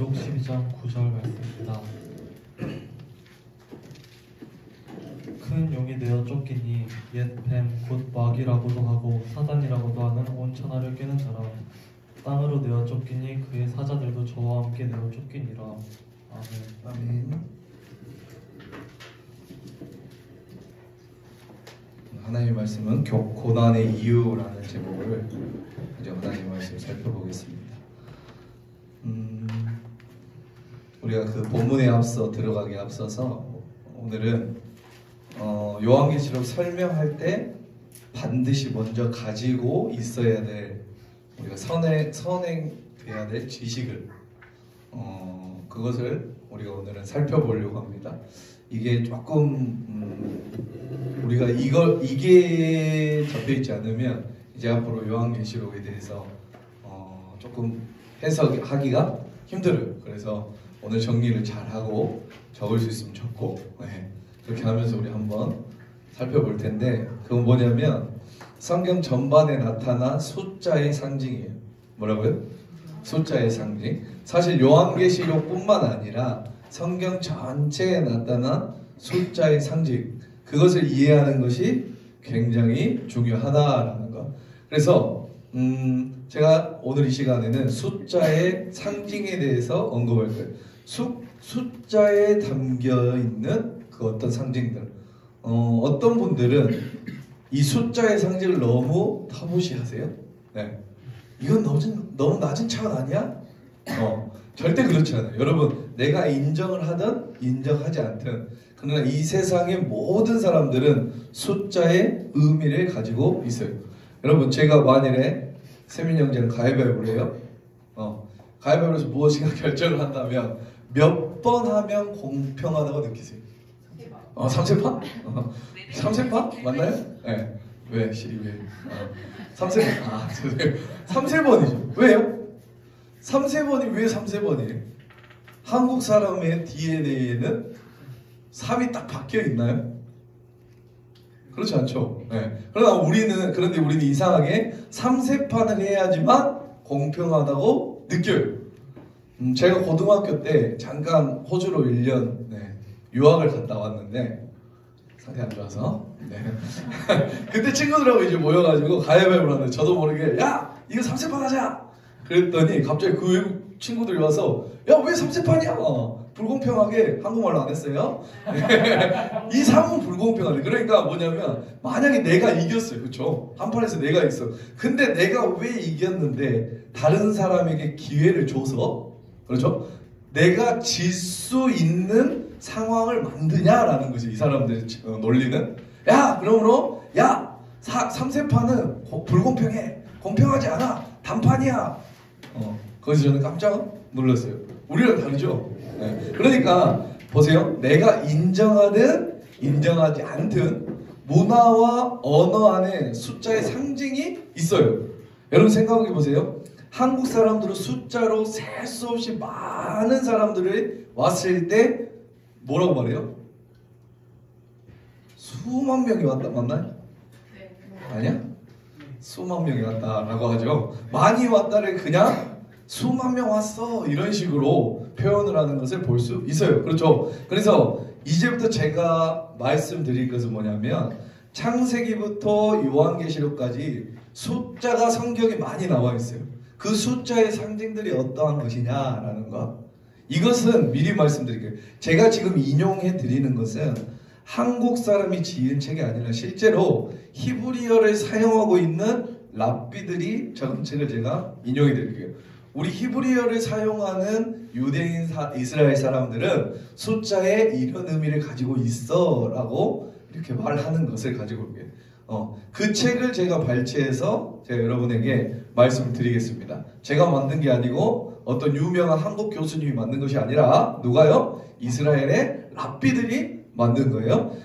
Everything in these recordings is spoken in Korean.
민족 12장 9절 말씀입니다. 큰 용이 되어 쫓기니 옛 뱀 곧 마귀라고도 하고 사단이라고도 하는 온 천하를 꿰는 자라. 땅으로 내어 쫓기니 그의 사자들도 저와 함께 내어 쫓기니라. 아멘. 아멘. 하나님의 말씀은 고난의 이유라는 제목을 이제 하나님의 말씀 살펴보겠습니다. 우리가 그 본문에 앞서 들어가기 앞서서 오늘은 요한계시록 설명할 때 반드시 먼저 가지고 있어야 될 우리가 선행돼야 될 지식을 그것을 우리가 오늘은 살펴보려고 합니다. 이게 조금 우리가 이게 잡혀있지 않으면 이제 앞으로 요한계시록에 대해서 조금 해석하기가 힘들어요. 그래서 오늘 정리를 잘하고 적을 수 있으면 좋고 그렇게 하면서 우리 한번 살펴볼 텐데, 그건 뭐냐면 성경 전반에 나타난 숫자의 상징이에요. 뭐라고요? 숫자의 상징. 사실 요한계시록뿐만 아니라 성경 전체에 나타난 숫자의 상징, 그것을 이해하는 것이 굉장히 중요하다라는 것. 그래서 제가 오늘 이 시간에는 숫자의 상징에 대해서 언급할 거예요. 숫자에 담겨있는 그 어떤 상징들. 어떤 분들은 이 숫자의 상징을 너무 터무시하세요. 네. 이건 너무 낮은 차원 아니야? 절대 그렇지 않아요. 여러분, 내가 인정을 하든 인정하지 않든, 그러나 이 세상의 모든 사람들은 숫자의 의미를 가지고 있어요. 여러분, 제가 만일에 세민 형제랑 가위바위보를 해요. 가위바위보에서 무엇인가 결정을 한다면 몇 번 하면 공평하다고 느끼세요? 3세판? 3세판? 맞나요? 네. 왜? 시리 왜? 3세판. 죄송해요. 3세번이죠. 왜요? 3세번이 왜 3세번이에요? 한국 사람의 DNA에는 3이 딱 박혀 있나요? 그렇지 않죠. 네. 그런데 우리는 이상하게 3세판을 해야지만 공평하다고 느껴요. 제가 고등학교 때 잠깐 호주로 1년 유학을 갔다 왔는데 상태 안 좋아서 그때 친구들하고 이제 모여가지고 가위바위보를 하는데 저도 모르게 야 이거 3세판 하자 그랬더니 갑자기 그 외국 친구들이 와서 야 왜 3세판이야 불공평하게, 한국말로 안 했어요. 이 3은 불공평하네. 그러니까 뭐냐면 만약에 내가 이겼어요. 그렇죠? 한 판에서 내가 이겼어. 근데 내가 왜 이겼는데 다른 사람에게 기회를 줘서, 그렇죠? 내가 질 수 있는 상황을 만드냐라는 거지. 이 사람들의 논리는. 야 그러므로 3세판은 불공평해. 공평하지 않아. 단판이야. 거기서 저는 깜짝 놀랐어요. 우리랑 다르죠? 네. 그러니까 보세요. 내가 인정하든 인정하지 않든 문화와 언어 안에 숫자의 상징이 있어요. 여러분 생각해 보세요. 한국 사람들은 숫자로 셀 수 없이 많은 사람들이 왔을 때 뭐라고 말해요? 수만 명이 왔다, 맞나요? 네. 아니야? 수만 명이 왔다라고 하죠. 많이 왔다를 그냥 수만 명 왔어 이런 식으로 표현을 하는 것을 볼 수 있어요. 그렇죠? 그래서 이제부터 제가 말씀드릴 것은 뭐냐면 창세기부터 요한계시록까지 숫자가 성경에 많이 나와 있어요. 그 숫자의 상징들이 어떠한 것이냐라는 것, 이것은 미리 말씀드릴게요. 제가 지금 인용해 드리는 것은 한국 사람이 지은 책이 아니라 실제로 히브리어를 사용하고 있는 랍비들이 적은 책을 제가 인용해 드릴게요. 우리 히브리어를 사용하는 유대인 이스라엘 사람들은 숫자에 이런 의미를 가지고 있어 라고 이렇게 말하는 것을 가지고 올게요. 그 책을 제가 발췌해서 제가 여러분에게 말씀을 드리겠습니다. 제가 만든 게 아니고 어떤 유명한 한국 교수님이 만든 것이 아니라 누가요? 이스라엘의 랍비들이 만든 거예요.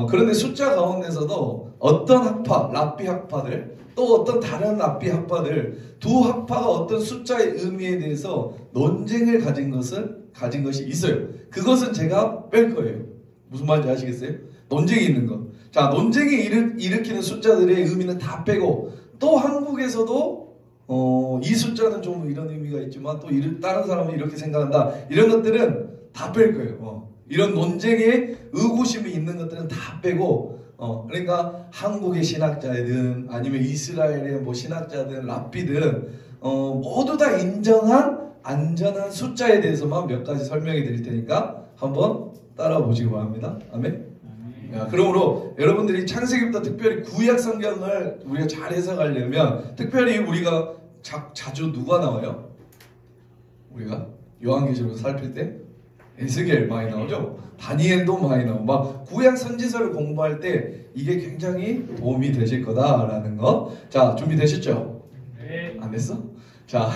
그런데 숫자 가운데서도 어떤 학파, 랍비 학파들, 또 어떤 다른 랍비 학파들, 두 학파가 어떤 숫자의 의미에 대해서 논쟁을 가진 것이 있어요. 그것은 제가 뺄 거예요. 무슨 말인지 아시겠어요? 논쟁이 있는 것. 자, 논쟁이 일으키는 숫자들의 의미는 다 빼고, 또 한국에서도 이 숫자는 좀 이런 의미가 있지만 또 다른 사람은 이렇게 생각한다. 이런 것들은 다 뺄 거예요. 이런 논쟁에 의구심이 있는 것들은 다 빼고 그러니까 한국의 신학자든 아니면 이스라엘의 뭐 신학자든 랍비든 모두 다 인정한 안전한 숫자에 대해서만 몇 가지 설명해 드릴 테니까 한번 따라 보시기 바랍니다. 아멘. 그러므로 여러분들이 창세기부터 특별히 구약 성경을 우리가 잘 해석하려면 특별히 우리가 자주 누가 나와요? 우리가 요한계시록 살필 때 에스겔 많이 나오죠. 다니엘도 많이 나오고 막 구약 선지서를 공부할 때 이게 굉장히 도움이 되실 거다라는 거. 자, 준비되셨죠? 네. 안 됐어? 자,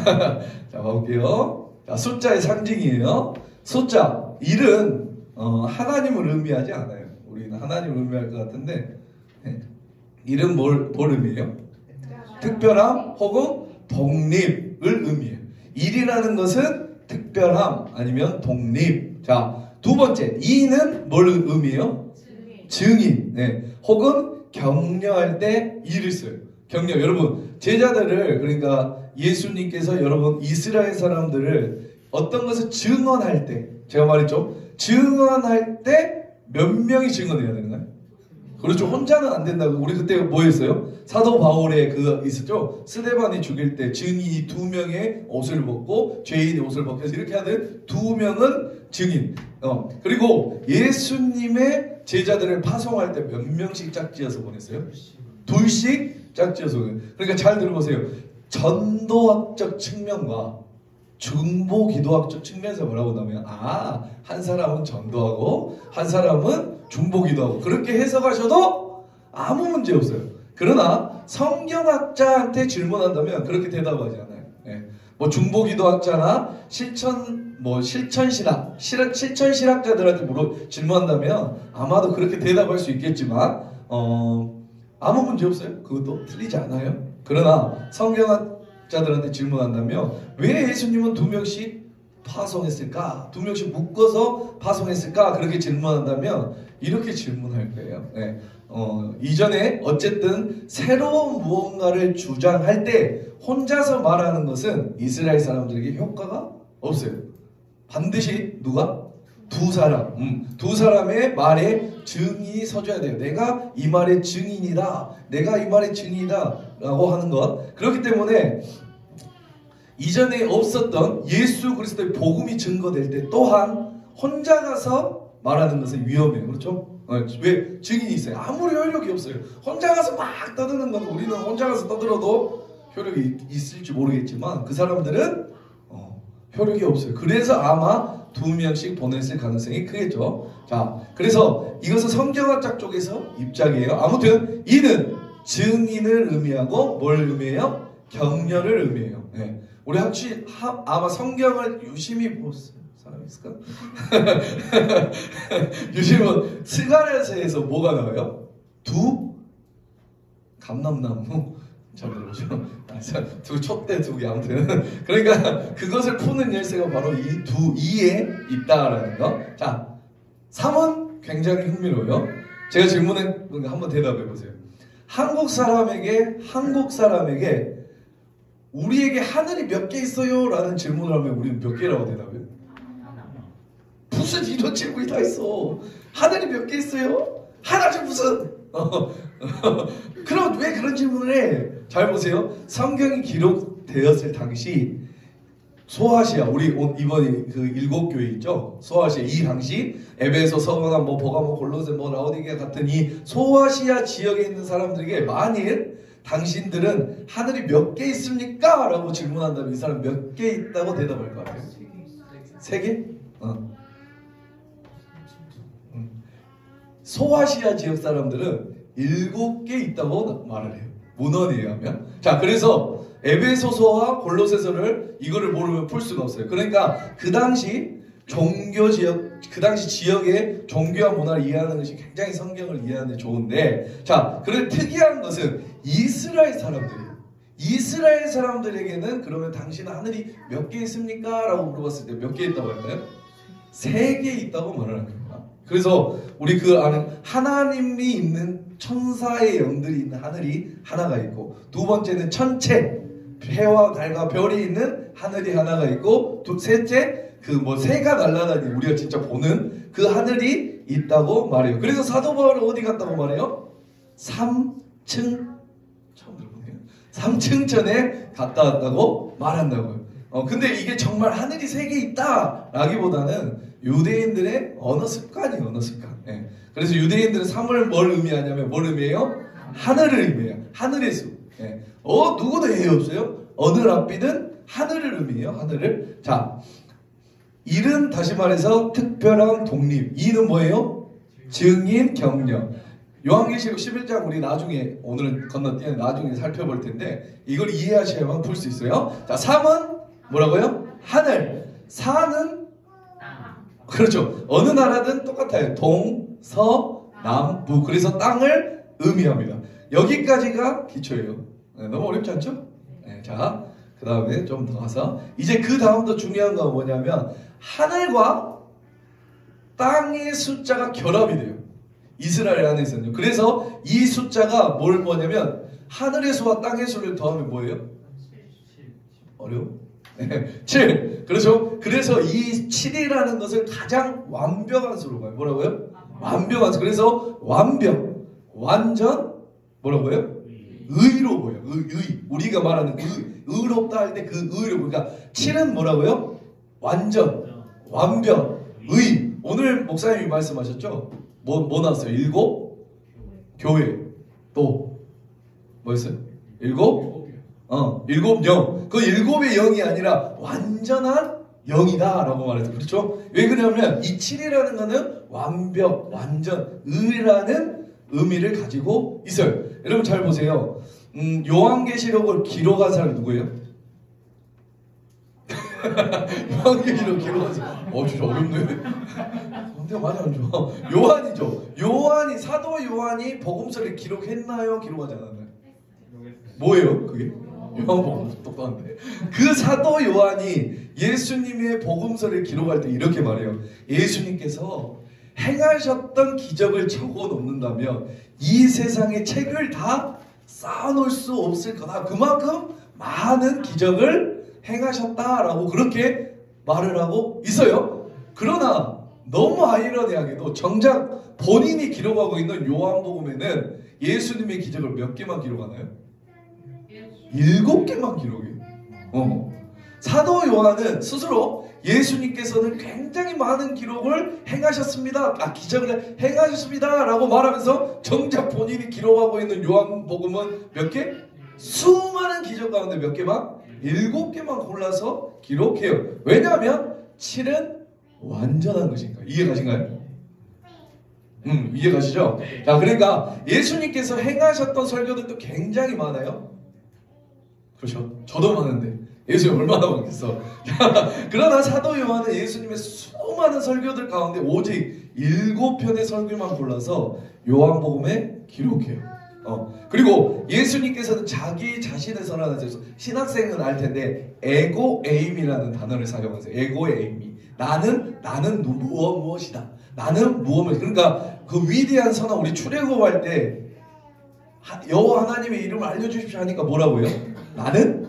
자 봐볼게요. 자, 숫자의 상징이에요. 숫자 1은 하나님을 의미하지 않아요. 우리는 하나님을 의미할 것 같은데 1은 뭘 의미해요? 특별함 혹은 독립을 의미해요. 1이라는 것은 특별함 아니면 독립. 자, 두 번째 2는 뭘 의미해요? 증인. 네. 혹은 격려할 때 2를 써요. 격려. 여러분 제자들을 그러니까 예수님께서 여러분 이스라엘 사람들을 어떤 것을 증언할 때 제가 말했죠. 증언할 때 몇 명이 증언해야 되는가요? 그렇죠. 혼자는 안 된다고. 우리 그때 뭐 했어요? 사도 바울의 그거 있었죠? 스데반이 죽일 때 증인이 2명의 옷을 벗고 죄인의 옷을 벗겨서 이렇게 하는 2명은 증인. 그리고 예수님의 제자들을 파송할 때 몇 명씩 짝지어서 보냈어요? 둘씩 짝지어서. 그러니까 잘 들어보세요. 전도학적 측면과 중보 기도학적 측면에서 뭐라고 하냐면 한 사람은 전도하고 한 사람은 중보 기도하고 그렇게 해석하셔도 아무 문제 없어요. 그러나 성경학자한테 질문한다면 그렇게 대답하지 않아요. 뭐 중보 기도학자나 실천 신학자들한테 질문한다면 아마도 그렇게 대답할 수 있겠지만 아무 문제 없어요. 그것도 틀리지 않아요. 그러나 성경학자들한테 질문한다면 왜 예수님은 2명씩 파송했을까? 2명씩 묶어서 파송했을까? 그렇게 질문한다면 이렇게 질문할 거예요. 이전에 어쨌든 새로운 무언가를 주장할 때 혼자서 말하는 것은 이스라엘 사람들에게 효과가 없어요. 반드시 누가? 두 사람의 말에 증인이 서줘야 돼요. 내가 이 말의 증인이다. 내가 이 말의 증인이다. 라고 하는 것. 그렇기 때문에 이전에 없었던 예수 그리스도의 복음이 증거될 때 또한 혼자 가서 말하는 것은 위험해요. 그렇죠? 왜? 증인이 있어요. 아무리 효력이 없어요. 혼자 가서 막 떠드는 건 우리는 혼자 가서 떠들어도 효력이 있을지 모르겠지만 그 사람들은 효력이 없어요. 그래서 아마 2명씩 보냈을 가능성이 크겠죠. 자, 그래서 이것은 성경학적 쪽에서 입장이에요. 아무튼 이는 증인을 의미하고 뭘 의미해요? 격려를 의미해요. 우리 아마 성경을 유심히 보았어요. 사람 있을까? 유심히 스가랴서에서 뭐가 나와요? 감람나무. 잘 들어보죠. 촛대 2개 아무튼. 그러니까 그것을 푸는 열쇠가 바로 이 2에 있다라는 거. 자, 3은 굉장히 흥미로워요. 제가 질문에 한번 대답해 보세요. 한국 사람에게 우리에게 하늘이 몇 개 있어요? 라는 질문을 하면 우리는 몇 개라고 대답해요? 무슨 이런 질문이 다 있어. 하늘이 몇 개 있어요? 하나지 무슨. 그럼 왜 그런 질문을 해? 잘 보세요. 성경이 기록되었을 당시 소아시아, 우리 이번에 그 7교회 있죠? 소아시아 이 당시 에베소, 서거나 뭐 버가모, 골로새, 뭐 라오디게아 같은 이 소아시아 지역에 있는 사람들에게 만일 당신들은 하늘이 몇 개 있습니까? 라고 질문한다면 이 사람 몇 개 있다고 대답할 것 같아요? 3개? 소아시아 지역 사람들은 7개 있다고 말을 해요. 문헌에 의하면. 자, 그래서 에베소서와 골로새서를 이거를 모르면 풀 수가 없어요. 그러니까 그 당시 종교 지역, 그 당시 지역의 종교와 문화를 이해하는 것이 굉장히 성경을 이해하는 데 좋은데, 자, 그런데 특이한 것은 이스라엘 사람들에게는 그러면 당신은 하늘이 몇 개 있습니까? 라고 물어봤을 때 몇 개 있다고 할까요? 3개 있다고 말을 합니다. 그래서 우리 그 아는 하나님이 있는 천사의 영들이 있는 하늘이 하나가 있고, 두 번째는 천체, 해와 달과 별이 있는 하늘이 하나가 있고, 셋째 그 새가 날아다니는 우리가 진짜 보는 그 하늘이 있다고 말해요. 그래서 사도 바울은 어디 갔다고 말해요? 3층, 처음 들어보네요. 3층전에 갔다 왔다고 말한다고요. 근데 이게 정말 하늘이 세 개 있다라기보다는 유대인들의 언어 습관이에요. 언어 습관. 예. 그래서 유대인들은 3을 뭘 의미하냐면 뭘 의미해요? 하늘을 의미해요. 하늘의 수. 예. 누구도 예의 없어요. 어느 랍비든 하늘을 의미해요. 하늘을. 자, 일은 다시 말해서 특별한 독립. 이는 뭐예요? 증인 경력. 요한계시록 11장 우리 나중에 오늘은 건너뛰는 나중에 살펴볼 텐데 이걸 이해하셔야만 풀 수 있어요. 자, 3은 뭐라고요? 하늘. 4는 그렇죠. 어느 나라든 똑같아요. 동, 서, 남, 북. 그래서 땅을 의미합니다. 여기까지가 기초예요. 네, 너무 어렵지 않죠? 네, 자, 그 다음에 좀 더 가서 이제 그 다음도 중요한 건 뭐냐면 하늘과 땅의 숫자가 결합이 돼요. 이스라엘 안에서는요. 그래서 이 숫자가 뭐냐면 하늘의 수와 땅의 수를 더하면 뭐예요? 어려워? 네, 7. 그렇죠? 그래서 이 7이라는 것을 가장 완벽한 수로 봐요. 뭐라고요? 완벽한 수. 그래서 완벽, 완전, 뭐라고요? 의로 보여요. 의. 우리가 말하는 의롭다 할 때 그 의로. 그러니까 7은 뭐라고요? 완전, 완벽, 의. 오늘 목사님이 말씀하셨죠? 뭐 나왔어요? 7? 교회. 또 뭐였어요? 7? 7 영. 그 7의 영이 아니라 완전한 영이다 라고 말했어요. 그렇죠? 왜 그러냐면 이 7이라는 거는 완벽, 완전, 의라는 의미를 가지고 있어요. 여러분 잘 보세요. 요한계시록을 기록한 사람이 누구예요? 요한계시록 기록한 사람. 진짜 어렵네. 근데 많이 안 좋아. 요한이죠. 사도 요한이 복음서를 기록했나요? 기록하지 않았나요? 뭐예요? 그게? 요한복음 똑똑한데. 그 사도 요한이 예수님의 복음서를 기록할 때 이렇게 말해요. 예수님께서 행하셨던 기적을 적어 놓는다면 이 세상의 책을 다 쌓아놓을 수 없을 거다. 그만큼 많은 기적을 행하셨다라고 그렇게 말을 하고 있어요. 그러나 너무 아이러니하게도 정작 본인이 기록하고 있는 요한복음에는 예수님의 기적을 몇 개만 기록하나요? 7개만 기록해요. 사도 요한은 스스로 예수님께서는 굉장히 많은 기록을 행하셨습니다. 기적을 행하셨습니다. 라고 말하면서 정작 본인이 기록하고 있는 요한복음은 몇 개? 수많은 기적 가운데 몇 개만? 7개만 골라서 기록해요. 왜냐하면 7은 완전한 것이니까. 이해가신가요? 이해가시죠? 자, 그러니까 예수님께서 행하셨던 설교들도 굉장히 많아요. 그렇죠? 저도 많은데 예수님 얼마나 많겠어. 그러나 사도 요한은 예수님의 수많은 설교들 가운데 오직 7편의 설교만 골라서 요한복음에 기록해요. 그리고 예수님께서는 자기 자신의 선언에서 신학생은 알 텐데 에고에임이라는 단어를 사용하세요. 에고에임이 나는 무엇이다. 나는 무엇을. 그러니까 그 위대한 선언 우리 출애굽할 때 여호와 하나님의 이름을 알려주십시오 하니까 뭐라고요? 나는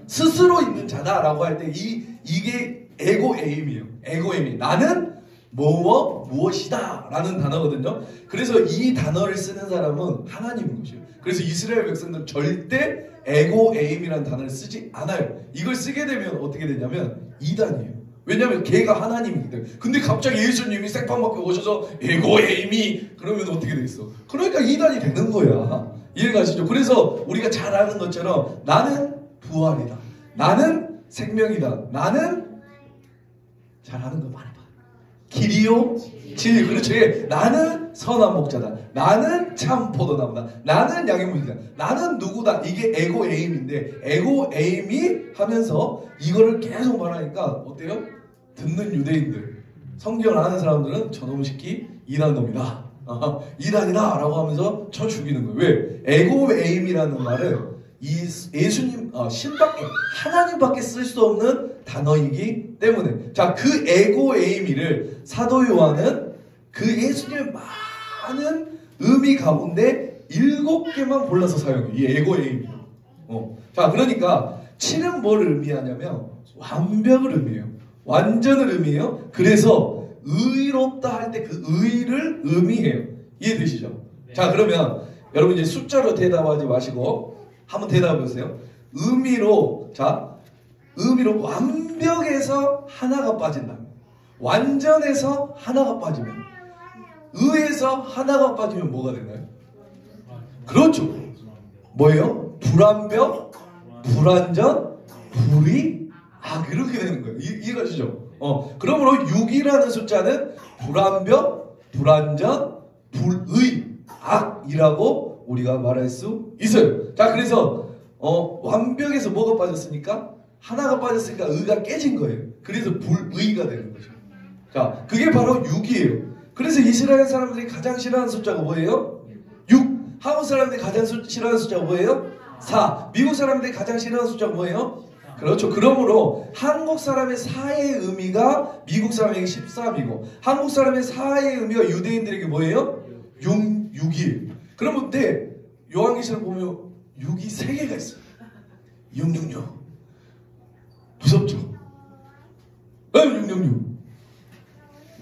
스스로 있는 자다라고 할 때 이게 에고에임이에요. 에고에임이 나는 무엇이다 라는 단어거든요. 그래서 이 단어를 쓰는 사람은 하나님인 것이에요. 그래서 이스라엘 백성들은 절대 에고에임이라는 단어를 쓰지 않아요. 이걸 쓰게 되면 어떻게 되냐면 이단이에요. 왜냐하면 걔가 하나님이기 때문에. 근데 갑자기 예수님이 생방밖에 오셔서 에고에임이 그러면 어떻게 되겠어? 그러니까 이단이 되는 거야. 이해가시죠? 그래서 우리가 잘 아는 것처럼 나는 부활이다. 나는 생명이다. 나는 잘 아는 거 말해봐. 길이요 진리. 그렇죠. 나는 선한 목자다. 나는 참 포도나무다. 나는 양의 문이다. 나는 누구다. 이게 에고에임인데 에고에임이 하면서 이거를 계속 말하니까 어때요? 듣는 유대인들, 성경을 아는 사람들은 저놈 새끼 이단놈이다. 이단이다 라고 하면서 쳐 죽이는 거예요. 왜? 에고에임이라는 말은 예수님 신밖에 하나님밖에 쓸 수 없는 단어이기 때문에. 자, 그 에고에임이를 사도 요한은 그 예수님의 많은 의미 가운데 7개만 골라서 사용해요. 이 에고에임이. 자, 그러니까 7은 뭘 의미하냐면 완벽을 의미해요. 완전을 의미해요. 그래서 의롭다 할 때 그 의를 의미해요. 이해되시죠? 자, 그러면 여러분 이제 숫자로 대답하지 마시고 한번 대답해 보세요. 의미로 완벽에서 하나가 빠진다. 완전에서 하나가 빠지면, 의에서 하나가 빠지면 뭐가 되나요? 그렇죠. 뭐예요? 불완벽, 불완전, 불의악 이렇게 되는 거예요. 이해가 되시죠? 그러므로 6이라는 숫자는 불완벽, 불완전, 불의악이라고 우리가 말할 수 있어요. 자, 그래서 완벽에서 뭐가 빠졌으니까? 하나가 빠졌으니까 의가 깨진 거예요. 그래서 불의가 되는 거죠. 자, 그게 바로 6이에요. 그래서 이스라엘 사람들이 가장 싫어하는 숫자가 뭐예요? 6. 한국 사람들이 가장 싫어하는 숫자가 뭐예요? 4. 미국 사람들이 가장 싫어하는 숫자가 뭐예요? 그렇죠. 그러므로 한국 사람의 4의 의미가 미국 사람에게 13이고 한국 사람의 4의 의미가 유대인들에게 뭐예요? 6이에요. 그런데 요한계시를 보면 6이 3개가 있어요. 666. 무섭죠? 666.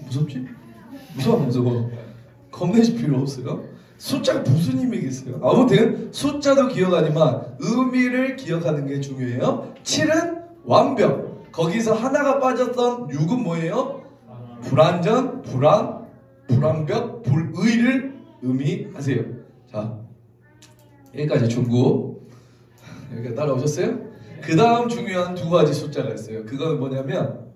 무섭지? 무서워. 겁내실 필요 없어요. 숫자가 무슨 의미겠어요? 아무튼 숫자도 기억하지만 의미를 기억하는 게 중요해요. 7은 완벽. 거기서 하나가 빠졌던 6은 뭐예요? 불완전, 불완벽, 불의를 의미하세요. 자, 여기까지 중국. 여기까지 따라오셨어요? 그 다음 중요한 두 가지 숫자가 있어요. 그거는 뭐냐면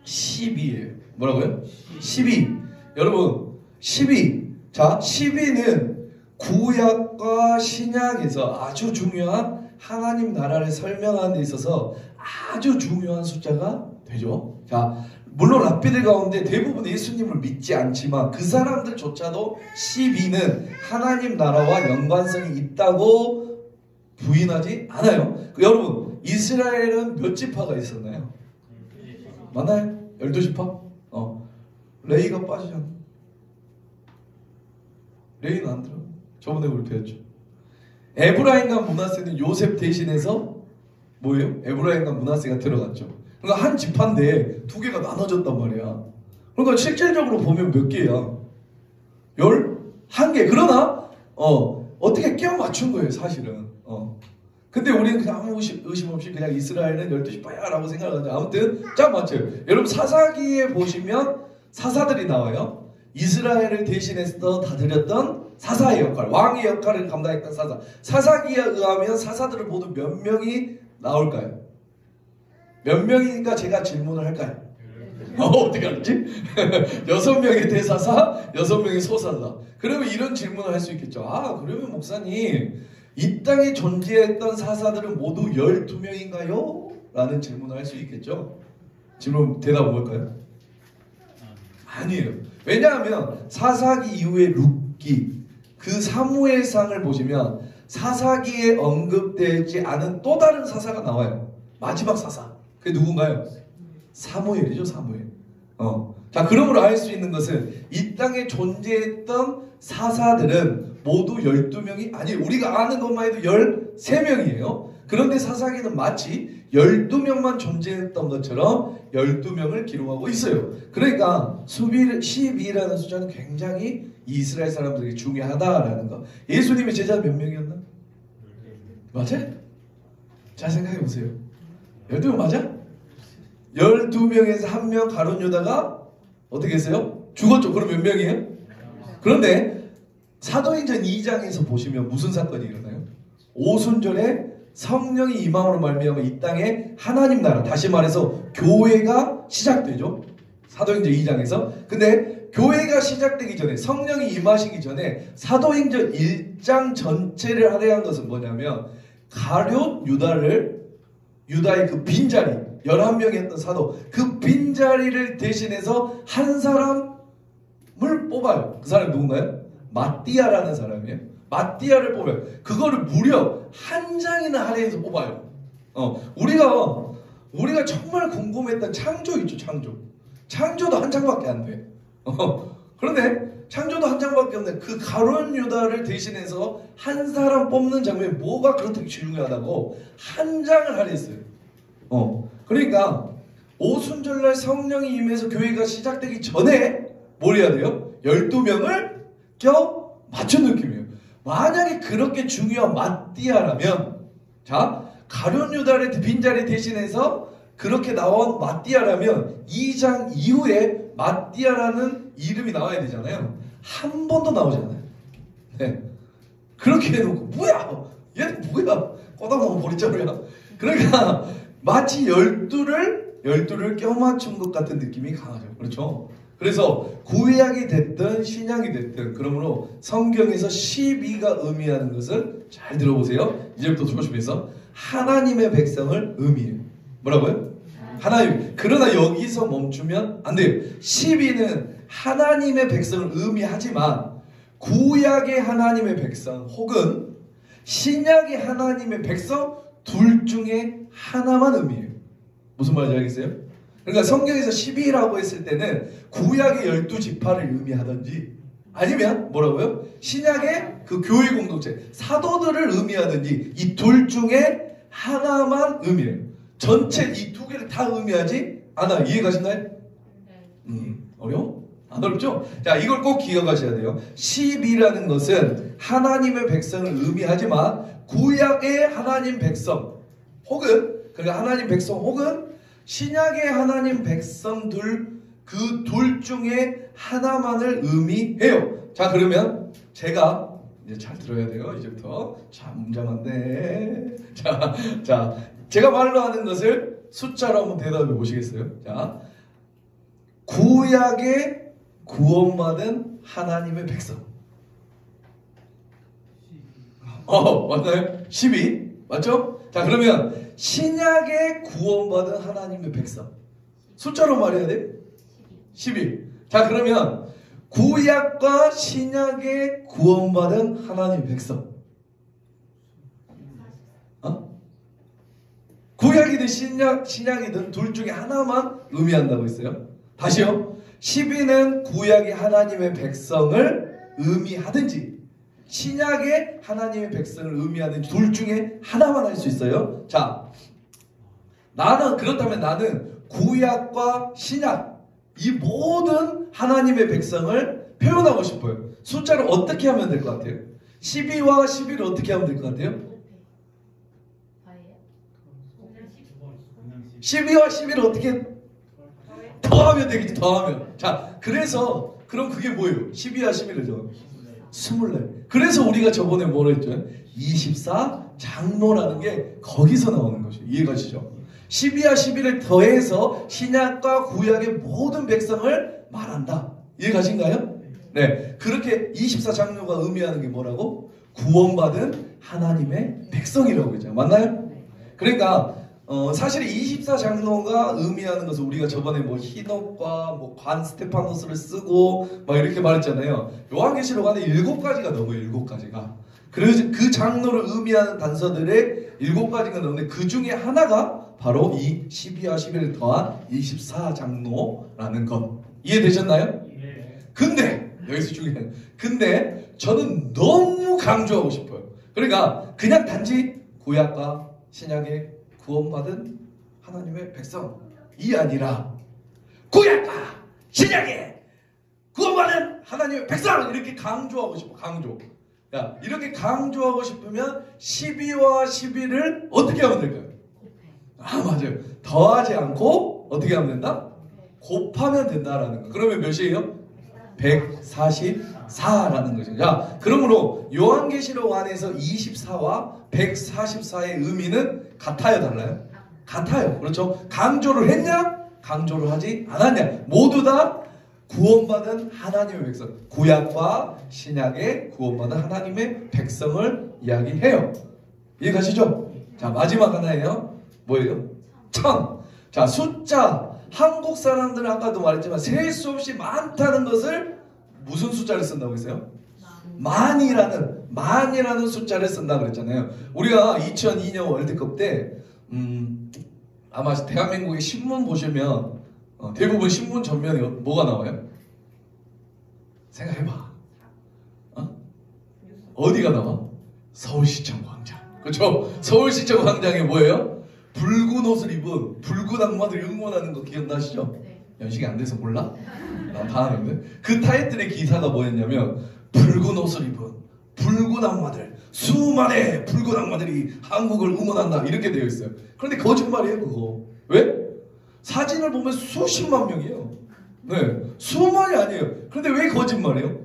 12예요. 뭐라고요? 12. 여러분 12. 자, 12는 구약과 신약에서 아주 중요한 하나님 나라를 설명하는 데 있어서 아주 중요한 숫자가 되죠. 자, 물론 랍비들 가운데 대부분 예수님을 믿지 않지만 그 사람들조차도 12는 하나님 나라와 연관성이 있다고 부인하지 않아요. 여러분, 이스라엘은 몇 지파가 있었나요? 맞나요? 12지파? 레이가 빠지잖아. 레이는 안 들어. 저번에 우리 배웠죠. 에브라임과 므낫세는 요셉 대신해서 뭐예요? 에브라임과 므낫세가 들어갔죠. 그러니까 한 지파인데 두 개가 나눠졌단 말이야. 그러니까 실질적으로 보면 몇 개야? 11개. 그러나 어떻게 끼워 맞춘 거예요, 사실은. 근데 우리는 그냥 아무 의심 없이 그냥 이스라엘은 12지파야 라고 생각하는데 아무튼 딱 맞춰요. 여러분 사사기에 보시면 사사들이 나와요. 이스라엘을 대신해서 다스렸던 사사의 역할, 왕의 역할을 감당했던 사사. 사사기에 의하면 사사들을 모두 몇 명이 나올까요? 몇 명이니까 제가 질문을 할까요? 어떻게 알았지? 6명의 대사사, 6명의 소사사. 그러면 이런 질문을 할 수 있겠죠. 그러면 목사님 이 땅에 존재했던 사사들은 모두 12명인가요? 라는 질문을 할 수 있겠죠. 질문 대답은 뭘까요? 아니에요. 왜냐하면 사사기 이후에 룻기, 그 사무엘상을 보시면 사사기에 언급되지 않은 또 다른 사사가 나와요. 마지막 사사. 그게 누군가요? 사무엘이죠, 사무엘. 자, 그러므로 알 수 있는 것은 이 땅에 존재했던 사사들은 모두 12명이 아니에요. 우리가 아는 것만 해도 13명이에요. 그런데 사사기는 마치 12명만 존재했던 것처럼 12명을 기록하고 있어요. 그러니까 12라는 숫자는 굉장히 이스라엘 사람들에게 중요하다라는 거. 예수님의 제자 몇 명이었나? 맞아요? 잘 생각해 보세요. 12명 맞아? 12명에서 한 명 가룟 유다가 어떻게 했어요? 죽었죠. 그럼 몇 명이에요? 그런데 사도행전 2장에서 보시면 무슨 사건이 일어나요? 오순절에 성령이 임함으로 말미암아 이 땅에 하나님 나라, 다시 말해서 교회가 시작되죠. 사도행전 2장에서. 근데 교회가 시작되기 전에, 성령이 임하시기 전에 사도행전 1장 전체를 할애한 것은 뭐냐면 가룟 유다의 그 빈자리, 11명이 했던 사도, 그 빈자리를 대신해서 한 사람을 뽑아요. 그 사람이 누군가요? 마띠아라는 사람이에요. 마띠아를 뽑아요. 그거를 무려 한 장이나 할애해서 뽑아요. 우리가 정말 궁금했던 창조 있죠, 창조. 창조도 한 장밖에 안 돼. 그런데 창조도 한 장밖에 없는 그 가룟 유다를 대신해서 한 사람 뽑는 장면이 뭐가 그렇게 중요하다고 한 장을 할애했어요. 그러니까 오순절날 성령이 임해서 교회가 시작되기 전에 뭘 해야 돼요? 12명을 껴 맞춘 느낌이에요. 만약에 그렇게 중요한 마띠아라면, 자, 가룟 유다의 빈자리 대신해서 그렇게 나온 마띠아라면 2장 이후에 마띠아라는 이름이 나와야 되잖아요. 한 번도 나오지 않아요. 네. 그렇게 해놓고 뭐야? 얘는 뭐야? 꼬다놓은 머리자루야. 그러니까 마치 12를 껴맞춘 것 같은 느낌이 강하죠. 그렇죠? 그래서 구약이 됐든 신약이 됐든, 그러므로 성경에서 12가 의미하는 것을 잘 들어보세요. 이제부터 조심해서 하나님의 백성을 의미해요. 뭐라고요? 하나님. 그러나 여기서 멈추면 안 돼요. 12는 하나님의 백성을 의미하지만 구약의 하나님의 백성 혹은 신약의 하나님의 백성 둘 중에 하나만 의미해요. 무슨 말인지 알겠어요? 그러니까 성경에서 12라고 했을 때는 구약의 12지파를 의미하든지, 아니면 뭐라고요? 신약의 그 교회 공동체 사도들을 의미하든지, 이 둘 중에 하나만 의미해요. 전체 이 두 개를 다 의미하지 않아. 이해가시나요? 어려워? 안 어렵죠? 자, 이걸 꼭 기억하셔야 돼요. 12라는 것은 하나님의 백성을 의미하지만 구약의 하나님 백성 혹은, 그러니까 하나님 백성 혹은 신약의 하나님 백성들, 그 둘 중에 하나만을 의미해요. 자, 그러면 제가 이제 잘 들어야 돼요. 이제부터 참 웅장한데. 자, 제가 말로 하는 것을 숫자로 한번 대답해 보시겠어요? 자, 구약의 구원받은 하나님의 백성. 맞나요? 12 맞죠? 자, 그러면 신약의 구원받은 하나님의 백성, 숫자로 말해야 돼? 12. 자, 그러면 구약과 신약의 구원받은 하나님의 백성, 구약이든 신약이든 둘 중에 하나만 의미한다고 했어요. 다시요. 12는 구약의 하나님의 백성을 의미하든지 신약의 하나님의 백성을 의미하든지 둘 중에 하나만 할 수 있어요. 자, 그렇다면 나는 구약과 신약, 이 모든 하나님의 백성을 표현하고 싶어요. 숫자를 어떻게 하면 될 것 같아요? 12와 11을 어떻게 하면 될 것 같아요? 12와 11을 어떻게 더하면 되겠지. 더하면. 자, 그래서 그럼 그게 뭐예요? 12와 11이죠. 24. 그래서 우리가 저번에 뭐라 했죠? 24장로라는 게 거기서 나오는 것이에요. 이해가시죠? 12와 11을 더해서 신약과 구약의 모든 백성을 말한다. 이해가신가요? 네. 그렇게 24장로가 의미하는 게 뭐라고? 구원받은 하나님의 백성이라고 했잖아요. 맞나요? 그러니까 사실 24장로가 의미하는 것은 우리가 저번에 뭐 히녹과 뭐 관 스테파노스를 쓰고 막 이렇게 말했잖아요. 요한계시록 안에 7가지가 넘어요. 7가지가. 그래서 그 장로를 의미하는 단서들의 7가지가 넘는데 그 중에 하나가 바로 이 12와 11을 더한 24장로라는 것. 이해되셨나요? 근데 여기서 중요한, 근데 저는 너무 강조하고 싶어요. 그러니까 그냥 단지 구약과 신약의 구원받은 하나님의 백성이 아니라 구약과 신약의 구원받은 하나님의 백성, 이렇게 강조하고 싶어. 강조. 야, 이렇게 강조하고 싶으면 12와 11을 어떻게 하면 될까요? 맞아요. 더하지 않고 어떻게 하면 된다? 곱하면 된다라는 거. 그러면 몇이에요? 144라는 거죠. 자, 그러므로 요한계시록 안에서 24와 144의 의미는 같아요, 달라요? 같아요. 그렇죠? 강조를 했냐? 강조를 하지 않았냐? 모두 다 구원받은 하나님의 백성, 구약과 신약의 구원받은 하나님의 백성을 이야기해요. 이해가시죠? 자, 마지막 하나예요. 뭐예요? 1000. 자, 숫자. 한국 사람들은 아까도 말했지만 셀 수 없이 많다는 것을 무슨 숫자를 쓴다고 했어요? 만이라는 숫자를 쓴다고 그랬잖아요. 우리가 2002년 월드컵 때 아마 대한민국의 신문 보시면 대부분 신문 전면에 뭐가 나와요? 생각해봐. 어디가 나와? 서울시청 광장. 그렇죠? 서울시청 광장에 뭐예요? 붉은 옷을 입은 붉은 악마들이 응원하는 거 기억나시죠? 네. 연식이 안 돼서 몰라? 나 다 아는데. 그 타이틀의 기사가 뭐였냐면 붉은 옷을 입은 붉은 악마들, 수많은 붉은 악마들이 한국을 응원한다 이렇게 되어 있어요. 그런데 거짓말이에요 그거. 왜? 사진을 보면 수십만 명이에요. 네, 수만이 아니에요. 그런데 왜 거짓말이에요?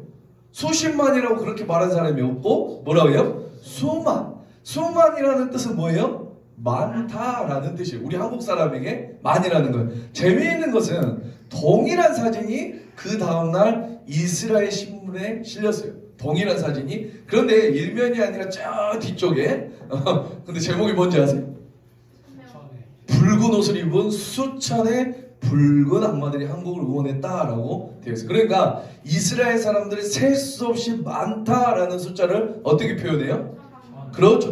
수십만이라고 그렇게 말한 사람이 없고 뭐라고 해요? 수만. 수만이라는 뜻은 뭐예요? 많다라는 뜻이에요. 우리 한국 사람에게 많이라는 거예요. 재미있는 것은 동일한 사진이 그 다음날 이스라엘 신문에 실렸어요. 동일한 사진이. 그런데 일면이 아니라 저 뒤쪽에 근데 제목이 뭔지 아세요? 붉은 옷을 입은 수천의 붉은 악마들이 한국을 응원했다라고 되어 있어요. 그러니까 이스라엘 사람들이 셀 수 없이 많다라는 숫자를 어떻게 표현해요? 그렇죠.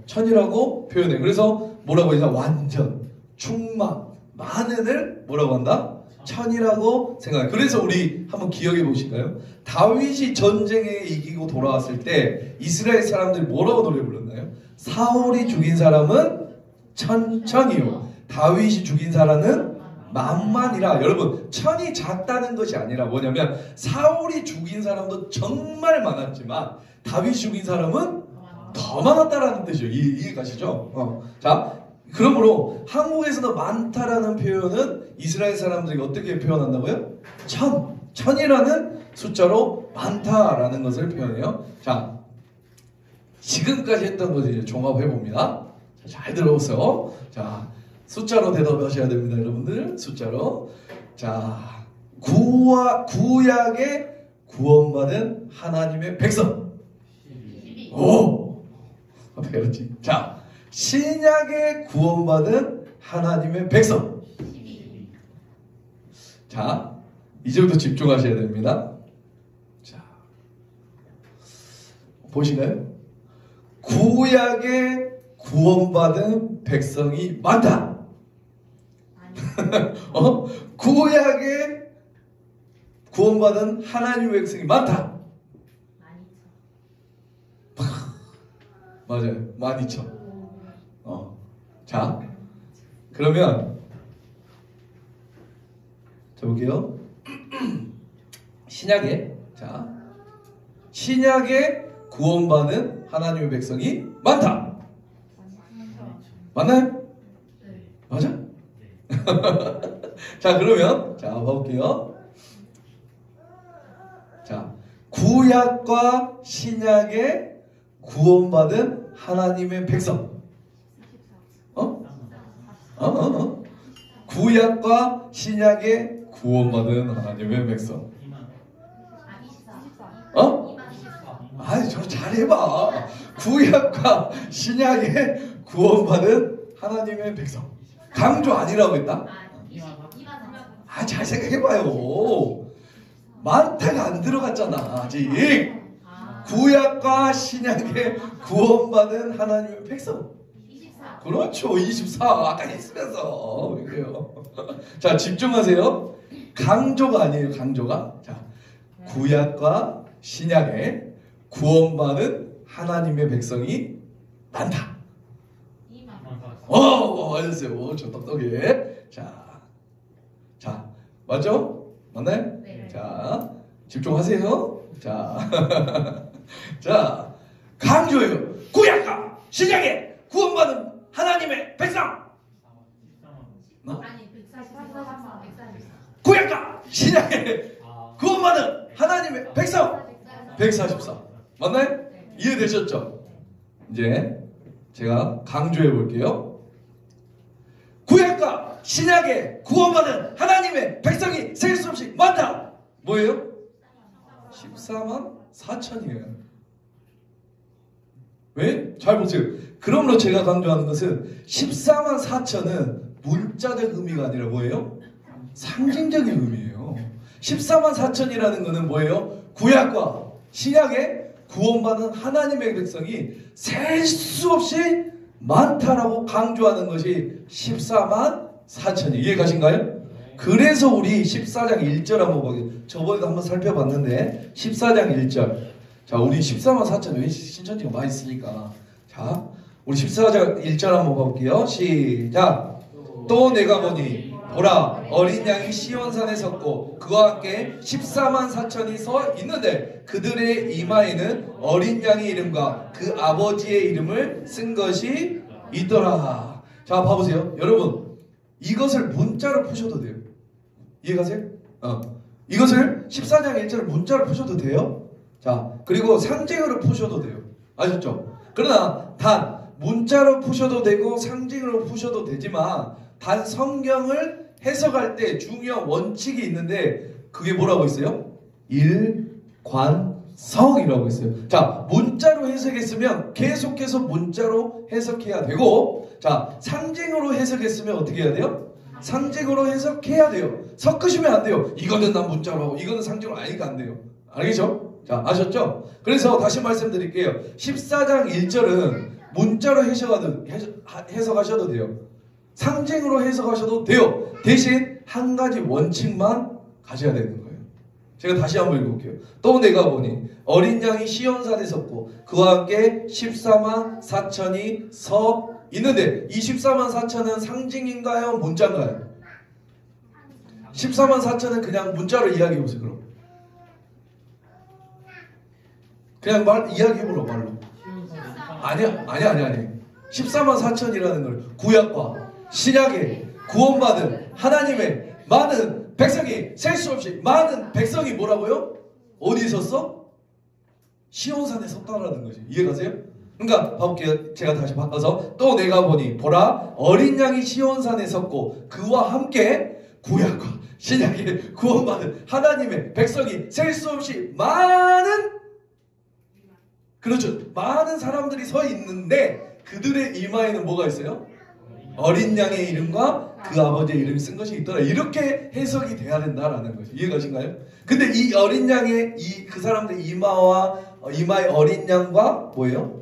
천이라고 표현해요. 그래서 뭐라고 하냐? 완전, 충만, 많은을 뭐라고 한다? 천이라고 생각해요. 그래서 우리 한번 기억해 보실까요? 다윗이 전쟁에 이기고 돌아왔을 때 이스라엘 사람들이 뭐라고 노래 불렀나요? 사울이 죽인 사람은 천이요. 다윗이 죽인 사람은 만만이라. 여러분, 천이 작다는 것이 아니라 뭐냐면 사울이 죽인 사람도 정말 많았지만 다윗이 죽인 사람은 더 많았다라는 뜻이에요. 이해 가시죠? 자, 그러므로 한국에서도 많다라는 표현은 이스라엘 사람들이 어떻게 표현한다고요? 천이라는 숫자로 많다라는 것을 표현해요. 자, 지금까지 했던 것을 이제 종합해 봅니다. 잘 들어보세요. 자, 숫자로 대답하셔야 됩니다, 여러분들. 숫자로. 자, 구약에 구원받은 하나님의 백성. 오! 배웠지? 자, 신약에 구원받은 하나님의 백성. 자, 이제부터 집중하셔야 됩니다. 자, 보시나요? 구약에 구원받은 백성이 많다. 구약에 구원받은 하나님의 백성이 많다. 맞아요. 12,000. 자, 그러면 자 볼게요. 신약에 구원받은 하나님의 백성이 많다. 맞나요? 네. 맞아? 자, 그러면 자 봐볼게요. 자, 구약과 신약에 구원받은 하나님의 백성. 구약과 신약에 구원받은 하나님의 백성. 아니, 저 잘해봐. 구약과 신약에 구원받은 하나님의 백성. 강조 아니라고 했다? 아, 잘 생각해봐요. 많다가 안 들어갔잖아, 아직. 구약과 신약에 구원받은 하나님의 백성. 그렇죠. 24. 아까 했으면서. 그래요. 자, 집중하세요. 강조가 아니에요. 강조가. 자, 구약과 신약에 구원받은 하나님의 백성이 많다. 맞았어요. 저 똑똑해. 자, 맞죠? 맞나요? 네. 자, 집중하세요. 자, 강조해요. 구약과 신약에 구원받은 하나님의 백성. 구약과 신약에 구원받은 하나님의 백성. 144. 맞나요? 이해되셨죠? 이제 제가 강조해 볼게요. 구약과 신약에 구원받은 하나님의 백성이 셀 수 없이 많다. 뭐예요? 14만 4천이에요. 왜? 잘 보세요. 그러므로 제가 강조하는 것은 14만 4천은 문자적 의미가 아니라 뭐예요? 상징적인 의미예요. 14만 4천이라는 것은 뭐예요? 구약과 신약에 구원받은 하나님의 백성이 셀 수 없이 많다라고 강조하는 것이 14만 4천이. 이해 가신가요? 그래서 우리 14장 1절 한번 보게. 저번에도 한번 살펴봤는데 14장 1절. 자, 우리 14만 4천 왜 신천지가 많이 쓰니까. 자, 우리 14장 1절 한번 볼게요. 시작. 또 내가 보니 보라 어린 양이 시온산에 섰고 그와 함께 14만 4천이 서 있는데 그들의 이마에는 어린 양의 이름과 그 아버지의 이름을 쓴 것이 있더라. 자, 봐보세요. 여러분, 이것을 문자로 푸셔도 돼요. 이해가세요? 이것을 14장 1절을 문자로 푸셔도 돼요. 자, 그리고 상징으로 푸셔도 돼요. 아셨죠? 그러나 단 문자로 푸셔도 되고 상징으로 푸셔도 되지만 단 성경을 해석할 때 중요한 원칙이 있는데 그게 뭐라고 있어요? 일관성이라고 있어요. 자, 문자로 해석했으면 계속해서 문자로 해석해야 되고, 자, 상징으로 해석했으면 어떻게 해야 돼요? 상징으로 해석해야 돼요. 섞으시면 안 돼요. 이거는 난 문자로 하고 이거는 상징으로 아니까 안 돼요. 알겠죠? 자, 아셨죠? 그래서 다시 말씀드릴게요. 14장 1절은 문자로 해석하셔도 돼요. 상징으로 해석하셔도 돼요. 대신 한 가지 원칙만 가져야 되는 거예요. 제가 다시 한번 읽어볼게요. 또 내가 보니 어린 양이 시온산에 섰고 그와 함께 14만 4천이 서 있는데 이 14만 4천은 상징인가요? 문자인가요? 14만 4천은 그냥 문자로 이야기해보세요. 그럼 그냥 이야기해보라 말로. 아니야. 14만 4천이라는 걸 구약과 신약에 구원받은 하나님의 많은 백성이 셀 수 없이 많은 백성이 뭐라고요? 어디 섰어? 시온산에 섰다라는 거지. 이해가세요? 그러니까 봐볼게요. 제가 다시 바꿔서 또 내가 보니 보라 어린 양이 시온산에 섰고 그와 함께 구약과 신약에 구원받은 하나님의 백성이 셀 수 없이 많은 많은 사람들이 서 있는데 그들의 이마에는 뭐가 있어요? 어린 양의 이름과 그 아버지의 이름이 쓴 것이 있더라. 이렇게 해석이 돼야 된다라는 거죠. 이해가신가요? 근데 이 어린 양의 그 사람들의 이마의 어린 양과 뭐예요?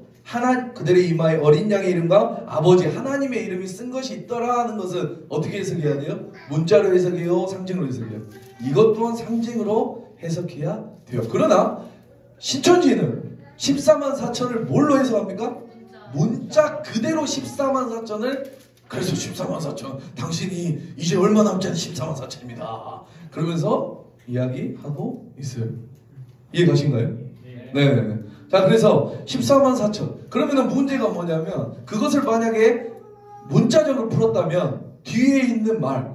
그들의 이마에 어린 양의 이름과 아버지 하나님의 이름이 쓴 것이 있더라 하는 것은 어떻게 해석해야 돼요? 문자로 해석해요? 상징으로 해석해요? 이것 또한 상징으로 해석해야 돼요. 그러나 신천지는 14만 4천을 뭘로 해석합니까? 문자 그대로 14만 4천을 그래서 14만 4천 당신이 이제 얼마 남지 않은 14만 4천입니다. 그러면서 이야기하고 있어요. 이해가신가요? 네. 자, 그래서 14만 4천 그러면 문제가 뭐냐면 그것을 만약에 문자적으로 풀었다면 뒤에 있는 말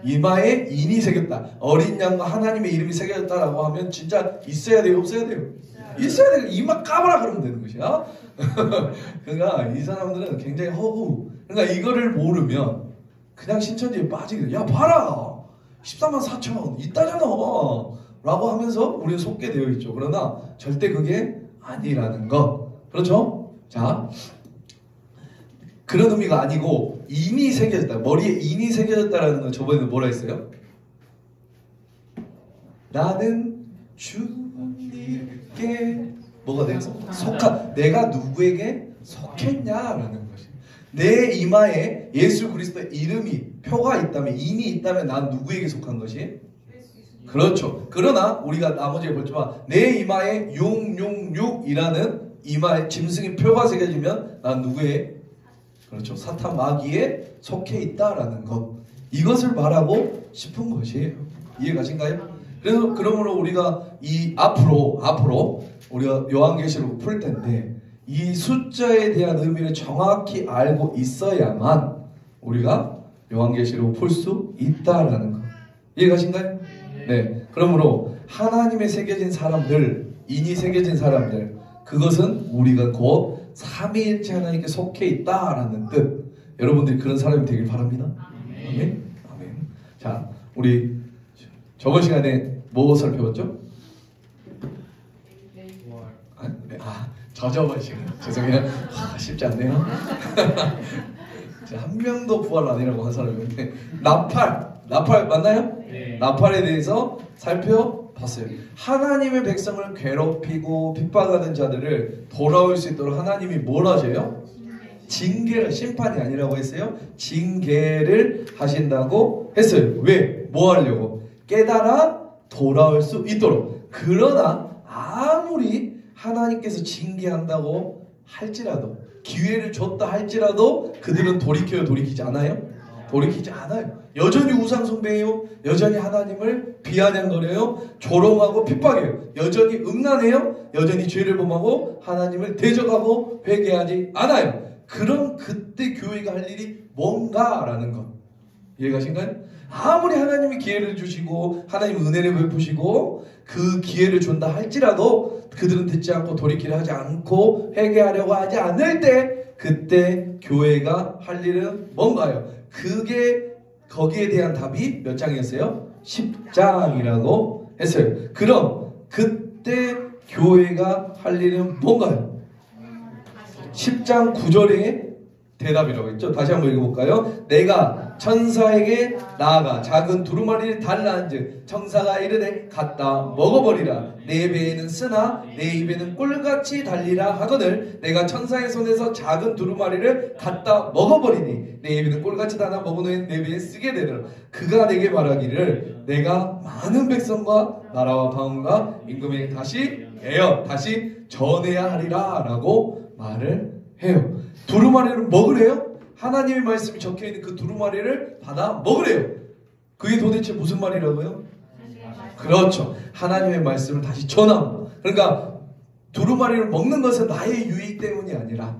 이마에 인이 새겼다. 어린 양과 하나님의 이름이 새겨졌다라고 하면 진짜 있어야 돼요? 없어야 돼요? 있어야 돼요. 이마 까봐라 그러면 되는 것이야. 그러니까 이 사람들은 굉장히 허구. 그러니까 이거를 모르면 그냥 신천지에 빠지게 돼. 야 봐라 14만 4천 있다잖아 라고 하면서 우리는 속게 되어 있죠. 그러나 절대 그게 아니라는 것. 그렇죠? 자, 그런 의미가 아니고 인이 새겨졌다. 머리에 인이 새겨졌다라는 건 저번에는 뭐라 했어요? 나는 주님께 뭐가 돼서 내가 누구에게 속했냐라는 것이. 내 이마에 예수 그리스도의 이름이 표가 있다면 인이 있다면 난 누구에게 속한 것이? 그렇죠. 그러나 우리가 나머지에 볼지만 내 이마에 666이라는 이마에 짐승의 표가 새겨지면 난 누구의? 그렇죠. 사탄 마귀에 속해 있다라는 것. 이것을 말하고 싶은 것이에요. 이해가신가요? 그래서 그러므로 우리가 이 앞으로 우리가 요한계시록 풀 텐데 이 숫자에 대한 의미를 정확히 알고 있어야만 우리가 요한계시록 풀 수 있다라는 것. 이해가신가요? 네. 그러므로 하나님의 새겨진 사람들, 인이 새겨진 사람들, 그것은 우리가 곧 삼위일체 하나님께 속해 있다라는 뜻. 여러분들이 그런 사람이 되길 바랍니다. 아멘. 아멘. 자, 우리 저번 시간에 뭐 살펴봤죠? 저번 시간 죄송해요. 쉽지 않네요. 한 명도 부활 아니라고 한 사람이 있는데 나팔 맞나요? 네. 나팔에 대해서 살펴봤어요. 하나님의 백성을 괴롭히고 핍박하는 자들을 돌아올 수 있도록 하나님이 뭘 하세요? 징계를, 심판이 아니라고 했어요. 징계를 하신다고 했어요. 왜? 뭐 하려고? 깨달아 돌아올 수 있도록. 그러나 아무리 하나님께서 징계한다고 할지라도, 기회를 줬다 할지라도 그들은 돌이켜요, 돌이키지 않아요? 돌이키지 않아요. 여전히 우상 숭배해요. 여전히 하나님을 비아냥거려요. 조롱하고 핍박해요. 여전히 음란해요. 여전히 죄를 범하고 하나님을 대적하고 회개하지 않아요. 그럼 그때 교회가 할 일이 뭔가라는 것, 이해가신가요? 아무리 하나님이 기회를 주시고 하나님 은혜를 베푸시고 그 기회를 준다 할지라도 그들은 듣지 않고 돌이키려 하지 않고 회개하려고 하지 않을 때, 그때 교회가 할 일은 뭔가요? 그게, 거기에 대한 답이 몇 장이었어요? 10장이라고 했어요. 그럼 그때 교회가 할 일은 뭔가요? 10장 9절의 대답이라고 했죠. 다시 한번 읽어볼까요? 내가 천사에게 나아가 작은 두루마리를 달라한즉 천사가 이르되 갖다 먹어버리라. 내 배에는 쓰나 내 입에는 꿀같이 달리라 하거늘 내가 천사의 손에서 작은 두루마리를 갖다 먹어버리니 내 입에는 꿀같이 달아 먹은 후에 내 배에 쓰게 되리라. 그가 내게 말하기를 내가 많은 백성과 나라와 방언과 임금에게 다시 전해야 하리라 라고 말을 해요. 두루마리를 먹으래요? 하나님의 말씀이 적혀있는 그 두루마리를 받아 먹으래요. 그게 도대체 무슨 말이라고요? 그렇죠. 하나님의 말씀을 다시 전하고. 그러니까 두루마리를 먹는 것은 나의 유익 때문이 아니라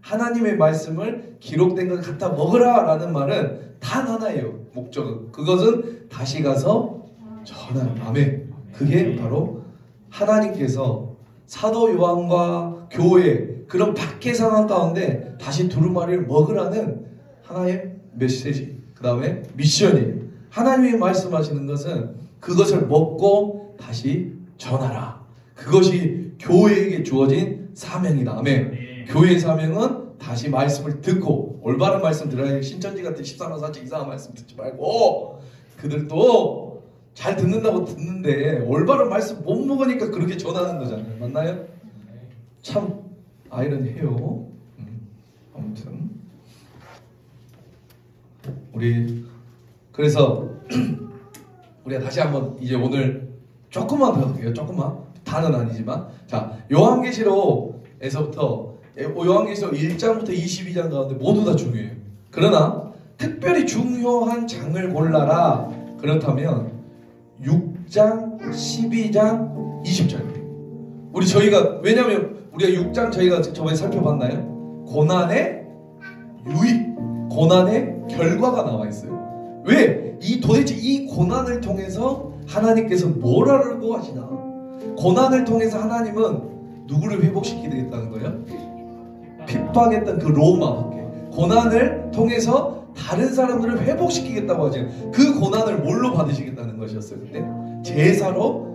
하나님의 말씀을 기록된 것 갖다 먹으라 라는 말은 단 하나예요. 목적은. 그것은 다시 가서 전하는. 아멘. 그게 바로 하나님께서 사도 요한과 교회, 그런 박해 상황 가운데 다시 두루마리를 먹으라는 하나의 메시지, 그 다음에 미션이에요. 하나님이 말씀하시는 것은 그것을 먹고 다시 전하라. 그것이 교회에게 주어진 사명이다. 아멘. 교회의 사명은 다시 말씀을 듣고, 올바른 말씀 들어야, 신천지 같은 13만 4천 이상한 말씀 듣지 말고, 그들도 잘 듣는다고 듣는데 올바른 말씀 못 먹으니까 그렇게 전하는 거잖아요. 맞나요? 참 아이러니해요. 아무튼 우리 그래서 우리가 다시 한번 이제 오늘 조금만 더 할게요. 조금만, 다는 아니지만, 자, 요한계시록에서부터 요한계시록 1장부터 22장 가운데 모두 다 중요해요. 그러나 특별히 중요한 장을 골라라. 그렇다면 6장, 12장, 20장. 저희가, 왜냐면 우리가 6장 저희가 저번에 살펴봤나요? 고난의 유익, 고난의 결과가 나와 있어요. 왜? 도대체 이 고난을 통해서 하나님께서 뭘 하려고 하시나? 고난을 통해서 하나님은 누구를 회복시키겠다는 거예요? 핍박했던 그 로마밖에. 고난을 통해서 다른 사람들을 회복시키겠다고 하죠. 그 고난을 뭘로 받으시겠다는 것이었어요. 그때 제사로.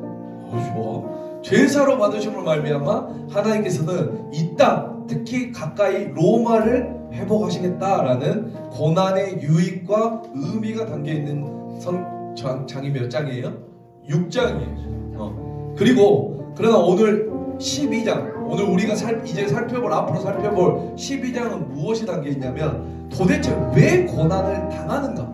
좋아. 제사로 받으심을 말미암아 하나님께서는 이 땅, 특히 가까이 로마를 회복하시겠다라는 고난의 유익과 의미가 담겨있는 장이 몇 장이에요? 6장이에요. 그리고 그러나 오늘 12장, 오늘 우리가 이제 앞으로 살펴볼 12장은 무엇이 담겨있냐면 도대체 왜 고난을 당하는가?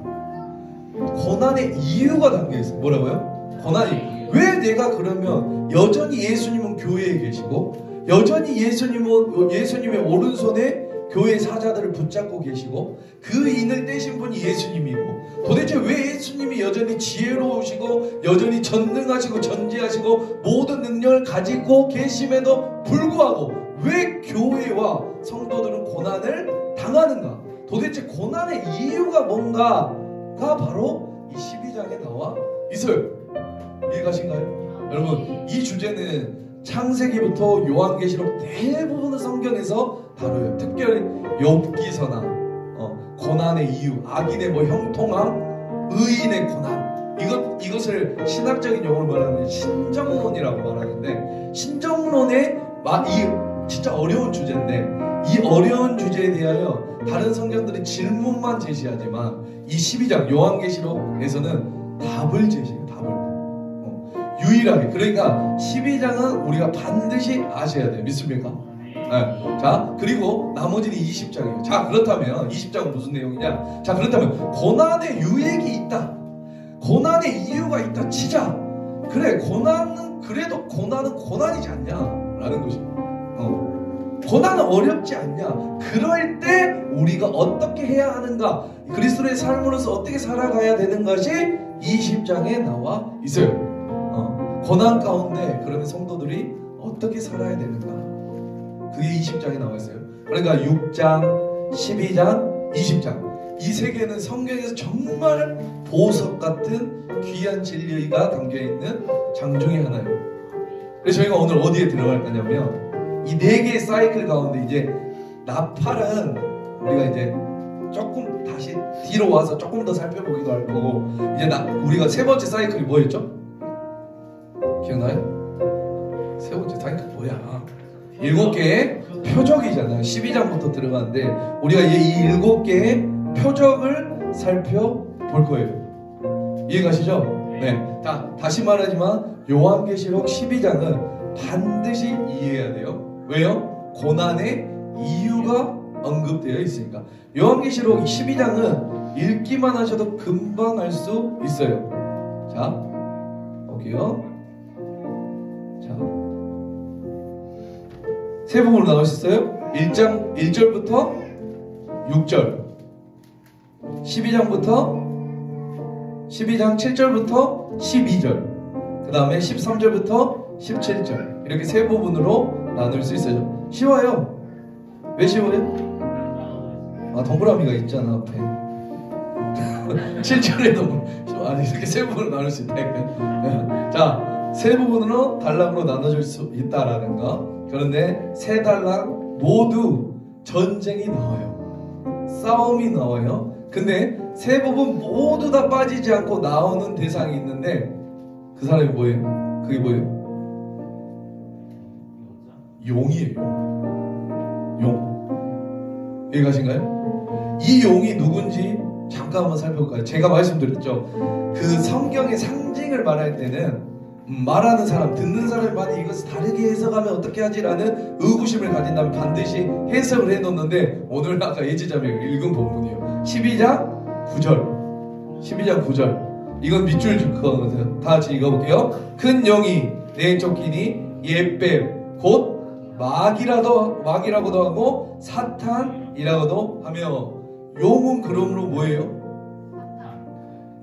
고난의 이유가 담겨있어요. 뭐라고요? 고난이 왜 내가 그러면 여전히 예수님은 교회에 계시고 여전히 예수님의 오른손에 교회 사자들을 붙잡고 계시고 그 인을 떼신 분이 예수님이고 도대체 왜 예수님이 여전히 지혜로우시고 여전히 전능하시고 전지하시고 모든 능력을 가지고 계심에도 불구하고 왜 교회와 성도들은 고난을 당하는가? 도대체 고난의 이유가 뭔가가 바로 이 12장에 나와 있어요. 이해가신가요? 여러분, 이 주제는 창세기부터 요한계시록 대부분의 성경에서 다뤄요. 특별히 욥기서나 고난의 이유, 악인의 형통함, 의인의 고난, 이것을 신학적인 용어로 말하는 신정론이라고 말하는데, 신정론의 이 진짜 어려운 주제인데 이 어려운 주제에 대하여 다른 성경들이 질문만 제시하지만 이 12장 요한계시록에서는 답을 제시해요. 답을. 유일하게. 그러니까 12장은 우리가 반드시 아셔야 돼요. 믿습니까? 네. 자, 그리고 나머지는 20장이에요. 자, 그렇다면 20장은 무슨 내용이냐? 자, 그렇다면 고난의 유익이 있다. 고난의 이유가 있다 치자. 그래, 고난은 그래도 고난은 고난이지 않냐라는 것입니다. 고난은 어렵지 않냐? 그럴 때 우리가 어떻게 해야 하는가? 그리스도의 삶으로서 어떻게 살아가야 되는 것이 20장에 나와 있어요. 고난 가운데 그러면 성도들이 어떻게 살아야 되는가? 그게 20장에 나와 있어요. 그러니까 6장, 12장, 20장. 이 세 개는 성경에서 정말 보석 같은 귀한 진리가 담겨있는 장 중에 하나예요. 그래서 저희가 오늘 어디에 들어갈 거냐면 이 네 개의 사이클 가운데 이제 나팔은 우리가 이제 조금 다시 뒤로 와서 조금 더 살펴보기도 할 거고, 이제 우리가 세 번째 사이클이 뭐였죠? 기억나요? 세 번째 사이클 뭐야? 7개의 표적이잖아요. 12장부터 들어가는데 우리가 이제 이 7개의 표적을 살펴볼 거예요. 이해가시죠? 네. 다시 말하지만 요한계시록 12장은 반드시 이해해야 돼요. 왜요? 고난의 이유가 언급되어 있으니까. 요한계시록 12장은 읽기만 하셔도 금방 알 수 있어요. 자, 볼게요. 자, 세 부분으로 나올 수 있어요. 1장 1절부터 6절, 12장 7절부터 12절, 그 다음에 13절부터 17절, 이렇게 세 부분으로 나눌 수 있어요. 쉬워요. 왜 쉬워요? 동그라미가 있잖아 앞에. 7절에 이렇게 세 부분으로 나눌 수 있다. 자, 세 부분으로 단락으로 나눠줄 수 있다라는 거. 그런데 세 단락 모두 전쟁이 나와요. 싸움이 나와요. 근데 세 부분 모두 다 빠지지 않고 나오는 대상이 있는데 그 사람이 뭐예요? 그게 뭐예요? 용이에요. 용. 이해가신가요? 이 용이 누군지 잠깐 한번 살펴볼까요? 제가 말씀드렸죠. 그 성경의 상징을 말할 때는 말하는 사람, 듣는 사람이 만약 이것을 다르게 해석하면 어떻게 하지라는 의구심을 가진다면 반드시 해석을 해놓는데, 오늘 아까 예지자매 읽은 본문이에요. 12장 9절. 12장 9절. 이건 밑줄 줄 거거든요. 다 같이 읽어볼게요. 큰 영이 내 쫓기니 옛뱀 곧 마귀라고도 하고 사탄이라고도 하며. 용은 그러므로 뭐예요?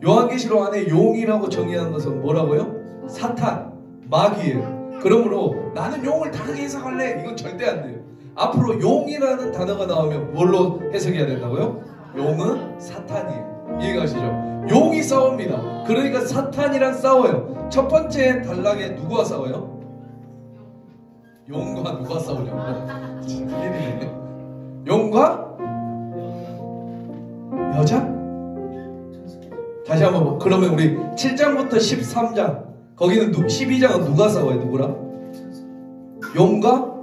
요한계시록 안에 용이라고 정의하는 것은 뭐라고요? 사탄, 마귀예요. 그러므로 나는 용을 다르게 해석할래, 이건 절대 안 돼요. 앞으로 용이라는 단어가 나오면 뭘로 해석해야 된다고요? 용은 사탄이에요. 이해가시죠? 용이 싸웁니다. 그러니까 사탄이랑 싸워요. 첫 번째 단락에 누구와 싸워요? 용과 누가 싸우냐고. 용과 여자? 다시 한번. 그러면 우리 7장부터 13장, 거기는 12장은 누가 싸워요? 누구랑? 용과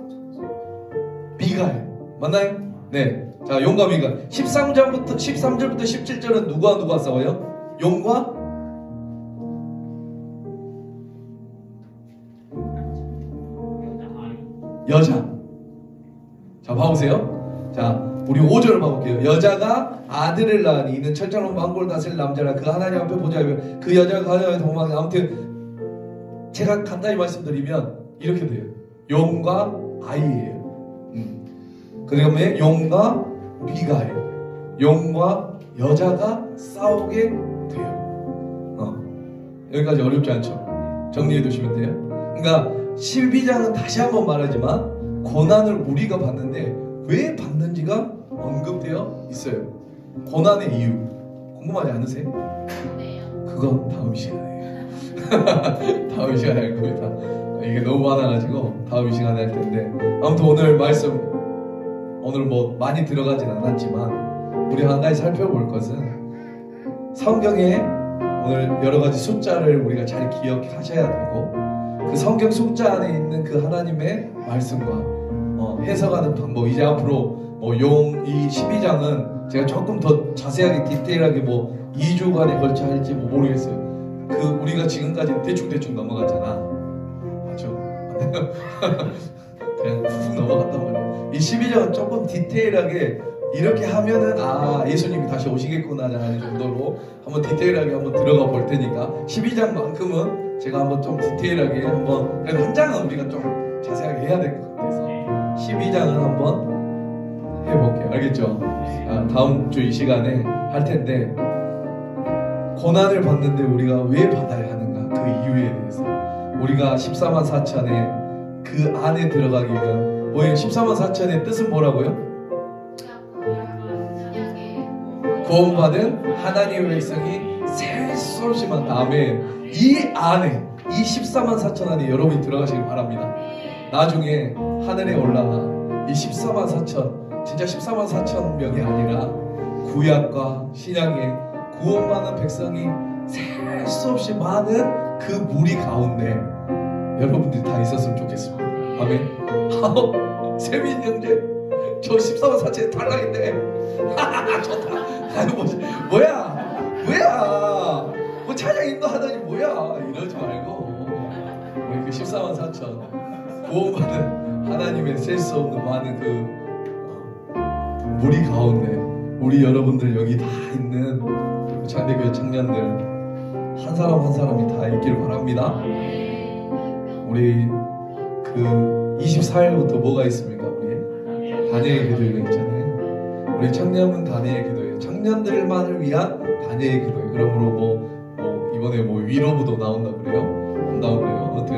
미가엘. 맞나요? 네. 자, 용과 미가엘. 13절부터 17절은 누가 싸워요? 용과 여자. 자, 봐보세요. 자, 우리 5절을 봐볼게요. 여자가 아들을 낳으니 이는 철저한 왕국을 다스릴 남자라 그 하나님 앞에 보좌 위에 그 여자가 가정에 도망해. 아무튼 제가 간단히 말씀드리면 이렇게 돼요. 용과 아이예요. 그 다음에 용과 미가엘, 용과 여자가 싸우게 돼요. 여기까지 어렵지 않죠? 정리해 두시면 돼요. 그러니까 12장은 다시 한번 말하지만 고난을 우리가 받는데 왜 받는지가 언급되어 있어요. 고난의 이유 궁금하지 않으세요? 그건 다음 시간에 다음 시간에 할 겁니다. 이게 너무 많아가지고 다음 시간에 할 텐데, 아무튼 오늘 말씀 오늘 뭐 많이 들어가진 않았지만 우리 한 가지 살펴볼 것은 성경에 오늘 여러 가지 숫자를 우리가 잘 기억하셔야 되고, 그 성경 숫자 안에 있는 그 하나님의 말씀과 해석하는 방법. 이제 앞으로 이 12장은 제가 조금 더 자세하게 디테일하게 2주간에 걸쳐 할지 모르겠어요. 우리가 지금까지 대충 넘어갔잖아. 맞죠? 그냥 훅 넘어갔단 말이에요. 이 12장은 조금 디테일하게 이렇게 하면은 아 예수님이 다시 오시겠구나 하는 정도로 한번 디테일하게 한번 들어가 볼 테니까 12장만큼은 제가 한번 좀 디테일하게 한번 그래도 한 장은 우리가 좀 자세하게 해야 될 것 같아서 12장은 한번 해볼게요. 알겠죠? 다음 주 이 시간에 할 텐데 고난을 받는데 우리가 왜 받아야 하는가 그 이유에 대해서 우리가 14만 4천의 그 안에 들어가기 위한 뭐예요? 14만 4천의 뜻은 뭐라고요? 구원받은 하나님의 백성이 셀 수 없이 많은 다음에 이 안에 이 14만 4천 안에 여러분이 들어가시길 바랍니다. 나중에 하늘에 올라가 이 14만 4천 진짜 14만 4천 명이 아니라 구약과 신약의 구원받은 백성이 셀 수 없이 많은 그 무리 가운데 여러분들이 다 있었으면 좋겠습니다. 아멘. 세민 형제 저 14만 4천에 탈락인데 좋다. 뭐야 뭐 찬양 인도하다니 뭐야 이러지 말고 우리 그 14만 4천 구원받은 하나님의 셀 수 없는 많은 그 무리 가운데 우리 여러분들 여기 다 있는 장대교회 청년들 한 사람 한 사람이 다 있기를 바랍니다. 우리 그 24일부터 뭐가 있습니까? 우리 다니엘 기도회가 있잖아요. 우리 청년은 다니엘 기도회 청년들만을 위한 다니엘 기도회. 그러므로 뭐 이번에 뭐 위로부도 나온다 그래요? 온다고 그래요? 아무튼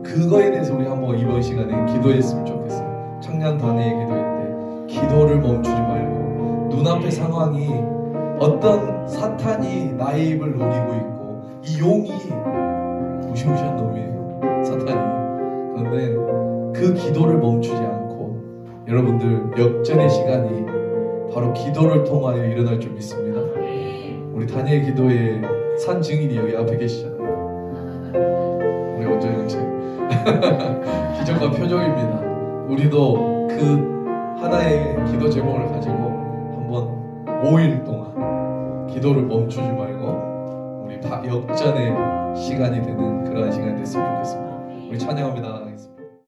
그거에 대해서 우리 한번 이번 시간에 기도했으면 좋겠어요. 청년 다니엘 기도회 때 기도를 멈추지 말고 눈앞의 상황이 어떤 사탄이 나의 입을 노리고 있고 이 용이 무시무시한 놈이에요 사탄이. 그런데 그 기도를 멈추지 않고 여러분들 역전의 시간이 바로 기도를 통하여 일어날 줄 믿습니다. 우리 다니엘 기도의 산 증인이 여기 앞에 계시잖아요. 우리 원정 형제 기적과 표적입니다. 우리도 그 하나의 기도 제목을 가지고 한번 5일 동안 기도를 멈추지 말고 우리 역전의 시간이 되는 그러한 시간이 됐으면 좋겠습니다. 우리 찬양합니다.